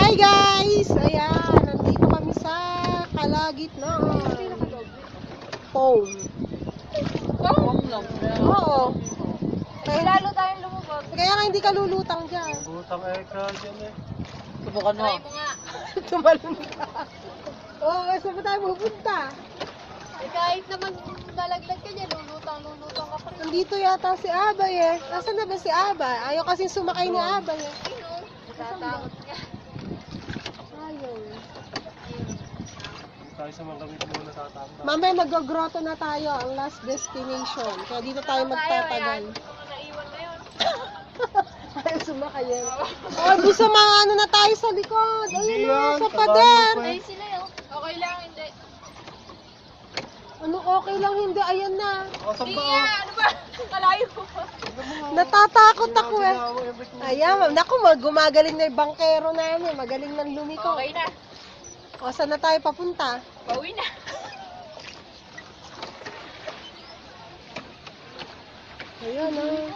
Hi guys! Ayan, nandito kami sa kalagitnaan. Foam. Foam lang. Oo. Kaya lalo tayong lumubog. Kaya nga hindi ka lulutang dyan. Butang eka dyan eh. Subukan mo. Try mo nga. Tumalun ka. Oo, saan ba tayo pupunta? Eh, kahit naman nalaglag ka dyan, lulutang ka pa rin. Nandito yata si Abay eh. Nasaan na ba si Abay? Ayaw kasi sumakay ni Abay eh. Ayun, natatakot nga. Ayaw. Tayo sa mga gamit muna tatanda. Mamaya mag-groto na tayo, ang last destination. Kaya dito tayo magtatagal. Naiwan na yun. Ayaw sumakay eh. Oh, gusto ano na tayo sa likod. Ayun Hindi na, yan, sa tabanin pader. pa Ay, sila yun. Okay lang, hindi. Ano okay lang, hindi. Ayan na. O, saan Hindi ba? nga, ano ba? Kalayo ko. Natatakot ako eh. Ayan, naku, gumagaling na yung bangkero namin. Magaling nang lumiko. Okay na. O, saan na tayo papunta? Pauwi na. Ayan, oh.